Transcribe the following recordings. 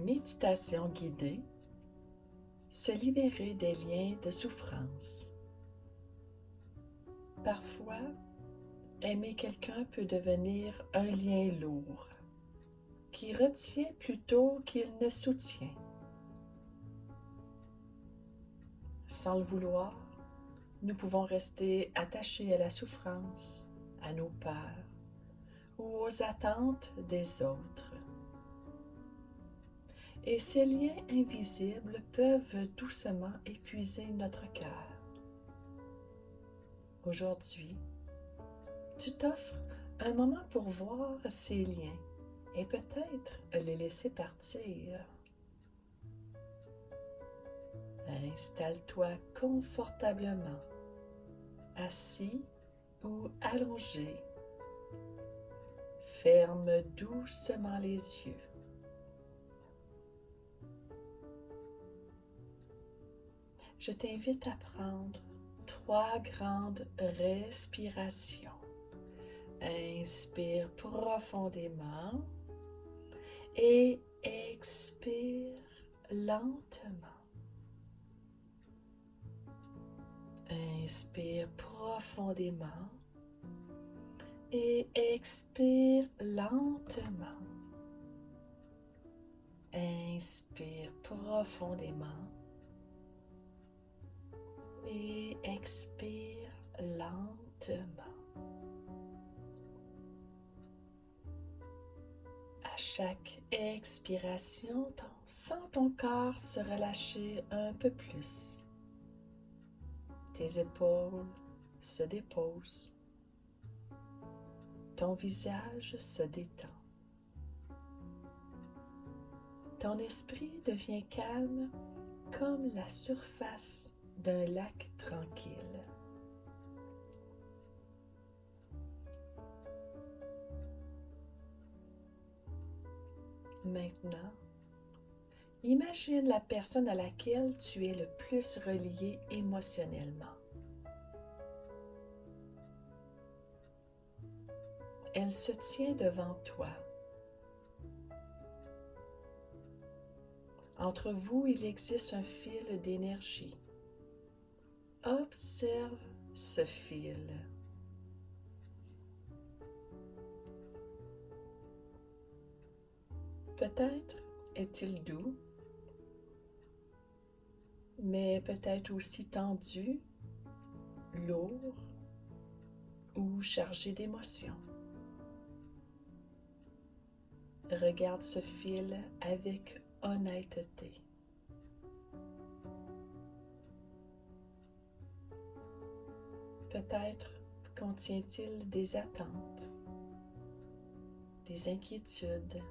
Méditation guidée, se libérer des liens de souffrance. Parfois, aimer quelqu'un peut devenir un lien lourd, qui retient plutôt qu'il ne soutient. Sans le vouloir, nous pouvons rester attachés à la souffrance, à nos peurs ou aux attentes des autres. Et ces liens invisibles peuvent doucement épuiser notre cœur. Aujourd'hui, tu t'offres un moment pour voir ces liens et peut-être les laisser partir. Installe-toi confortablement, assis ou allongé. Ferme doucement les yeux. Je t'invite à prendre 3 grandes respirations. Inspire profondément et expire lentement. Inspire profondément et expire lentement. Inspire profondément et expire lentement. À chaque expiration, sens ton corps se relâcher un peu plus. Tes épaules se déposent. Ton visage se détend. Ton esprit devient calme comme la surface d'un lac tranquille. Maintenant, imagine la personne à laquelle tu es le plus relié émotionnellement. Elle se tient devant toi. Entre vous, il existe un fil d'énergie. Observe ce fil. Peut-être est-il doux, mais peut-être aussi tendu, lourd ou chargé d'émotions. Regarde ce fil avec honnêteté. Peut-être contient-il des attentes, des inquiétudes,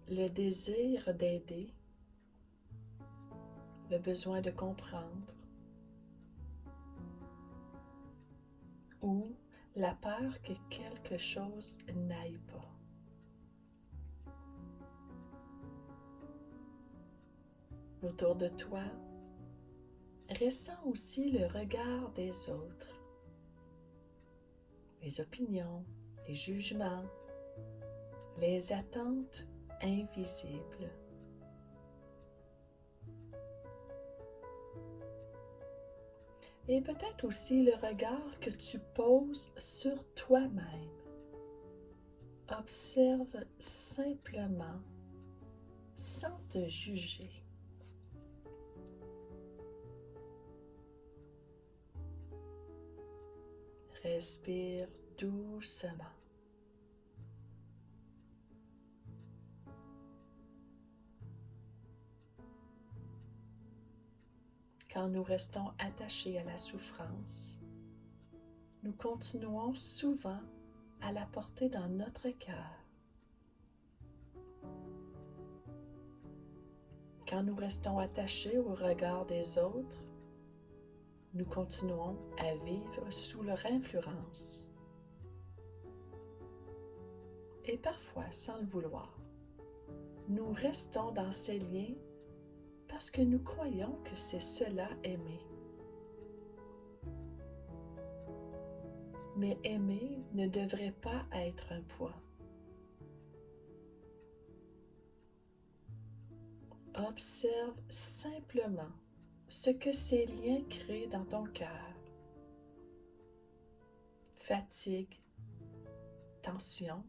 le désir d'aider, le besoin de comprendre ou la peur que quelque chose n'aille pas. Autour de toi, ressens aussi le regard des autres, les opinions, les jugements, les attentes invisibles. Et peut-être aussi le regard que tu poses sur toi-même. Observe simplement, sans te juger. Respire doucement. Quand nous restons attachés à la souffrance, nous continuons souvent à la porter dans notre cœur. Quand nous restons attachés au regard des autres, nous continuons à vivre sous leur influence. Et parfois, sans le vouloir, nous restons dans ces liens parce que nous croyons que c'est cela aimer. Mais aimer ne devrait pas être un poids. Observe simplement ce que ces liens créent dans ton cœur. Fatigue, tension,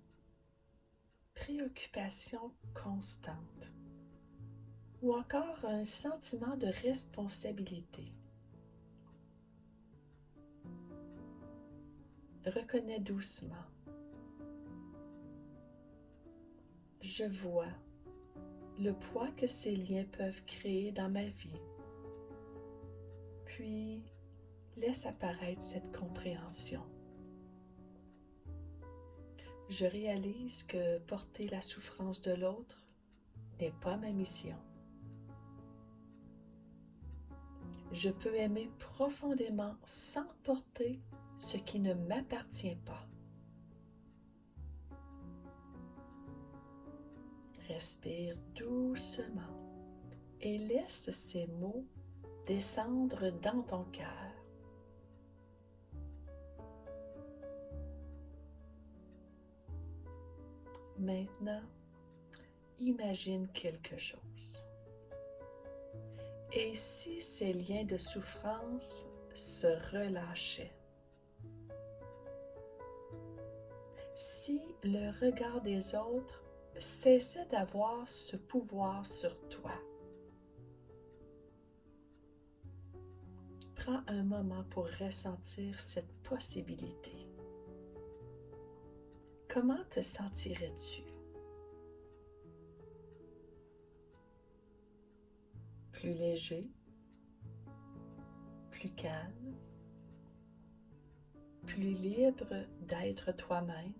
préoccupation constante ou encore un sentiment de responsabilité. Reconnais doucement. Je vois le poids que ces liens peuvent créer dans ma vie. Puis, laisse apparaître cette compréhension. Je réalise que porter la souffrance de l'autre n'est pas ma mission. Je peux aimer profondément sans porter ce qui ne m'appartient pas. Respire doucement et laisse ces mots descendre dans ton cœur. Maintenant, imagine quelque chose. Et si ces liens de souffrance se relâchaient? Si le regard des autres cessait d'avoir ce pouvoir sur toi? Prends un moment pour ressentir cette possibilité. Comment te sentirais-tu? Plus léger, plus calme, plus libre d'être toi-même?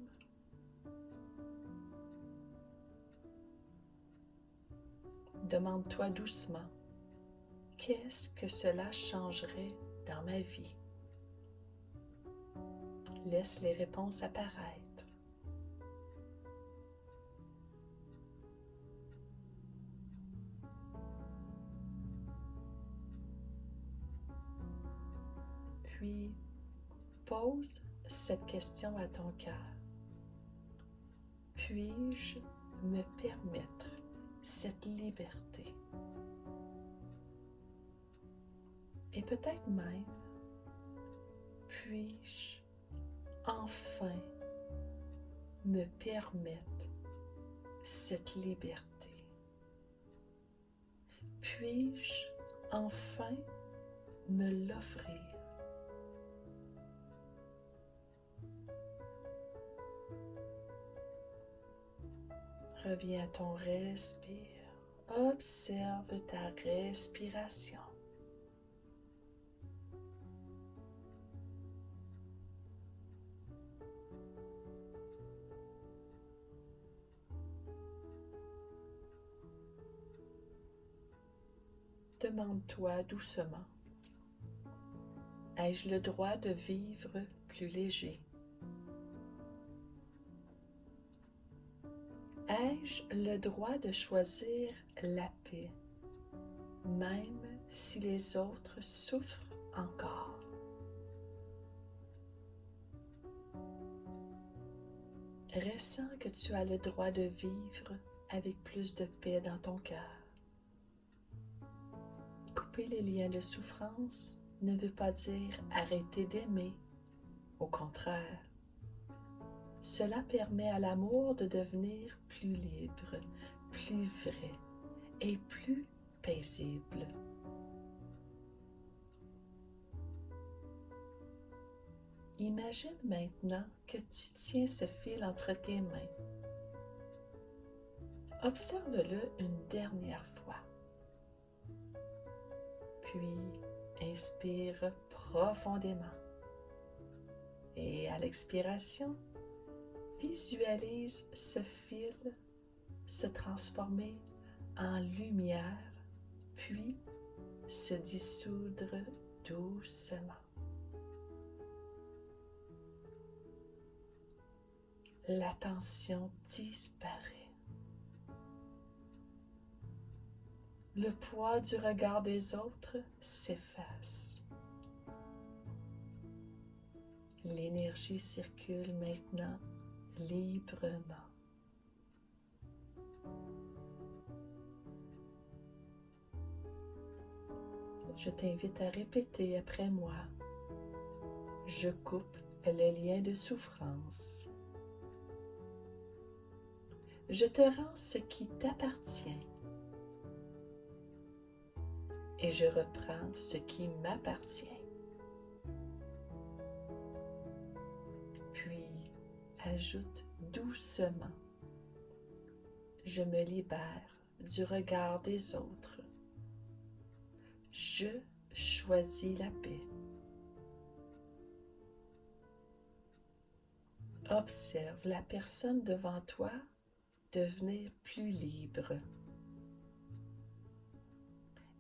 Demande-toi doucement, qu'est-ce que cela changerait dans ma vie? Laisse les réponses apparaître. Puis, pose cette question à ton cœur. Puis-je me permettre cette liberté? Et peut-être même, puis-je enfin me permettre cette liberté? Puis-je enfin me l'offrir? Reviens à ton respire. Observe ta respiration. Demande-toi doucement, ai-je le droit de vivre plus léger? Ai-je le droit de choisir la paix, même si les autres souffrent encore? Ressens que tu as le droit de vivre avec plus de paix dans ton cœur. Couper les liens de souffrance ne veut pas dire arrêter d'aimer. Au contraire, cela permet à l'amour de devenir plus libre, plus vrai et plus paisible. Imagine maintenant que tu tiens ce fil entre tes mains. Observe-le une dernière fois. Puis, inspire profondément. Et à l'expiration, visualise ce fil se transformer en lumière, puis se dissoudre doucement. La tension disparaît. Le poids du regard des autres s'efface. L'énergie circule maintenant librement. Je t'invite à répéter après moi. Je coupe les liens de souffrance. Je te rends ce qui t'appartient et je reprends ce qui m'appartient. Puis, ajoute doucement, je me libère du regard des autres. Je choisis la paix. Observe la personne devant toi devenir plus libre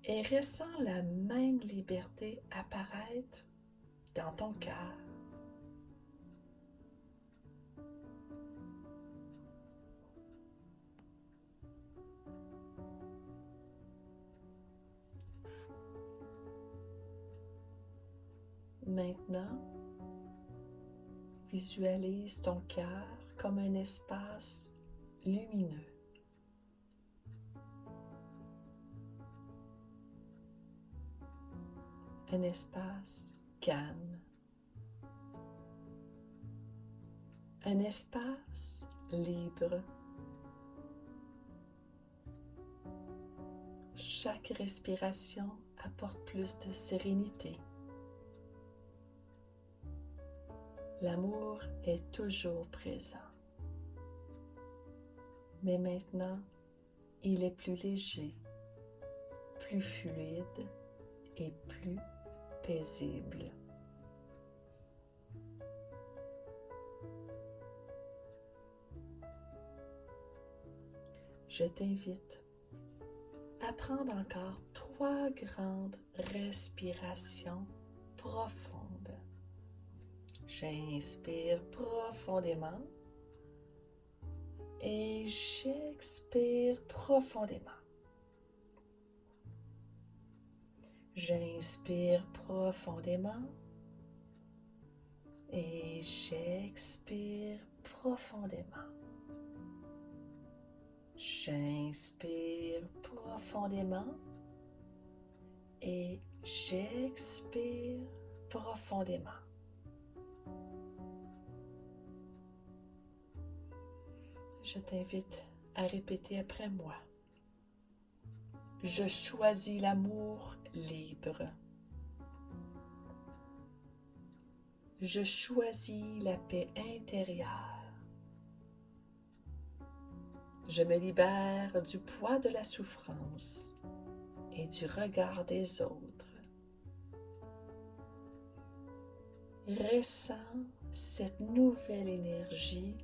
et ressens la même liberté apparaître dans ton cœur. Maintenant, visualise ton cœur comme un espace lumineux. Un espace calme. Un espace libre. Chaque respiration apporte plus de sérénité. L'amour est toujours présent. Mais maintenant, il est plus léger, plus fluide et plus paisible. Je t'invite à prendre encore 3 grandes respirations profondes. J'inspire profondément et j'expire profondément. J'inspire profondément et j'expire profondément. J'inspire profondément et j'expire profondément. Je t'invite à répéter après moi. Je choisis l'amour libre. Je choisis la paix intérieure. Je me libère du poids de la souffrance et du regard des autres. Ressens cette nouvelle énergie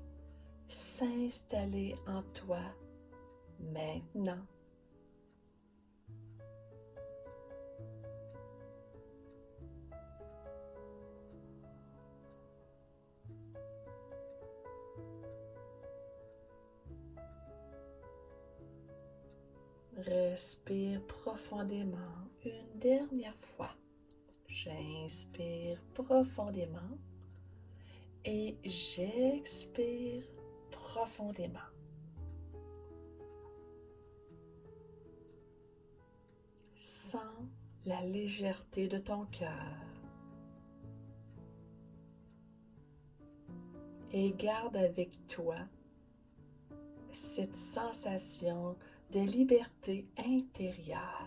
s'installer en toi maintenant. Respire profondément une dernière fois. J'inspire profondément et j'expire profondément. Sens la légèreté de ton cœur et garde avec toi cette sensation de liberté intérieure.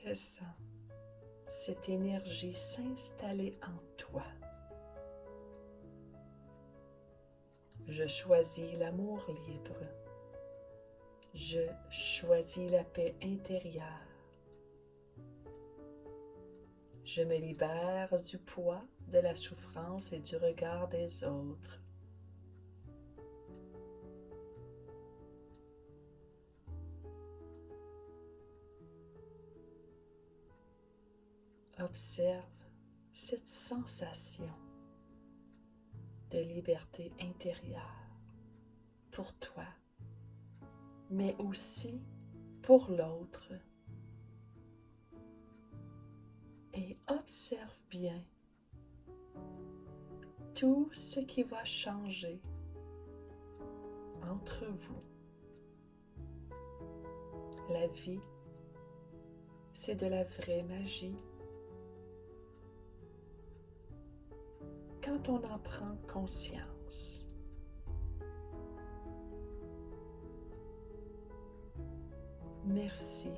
Ressens cette énergie s'installer en toi. Je choisis l'amour libre. Je choisis la paix intérieure. Je me libère du poids de la souffrance et du regard des autres. Observe cette sensation de liberté intérieure pour toi, mais aussi pour l'autre. Et observe bien tout ce qui va changer entre vous. La vie, c'est de la vraie magie. Quand on en prend conscience. Merci.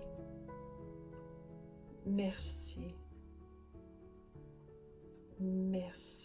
Merci. Merci.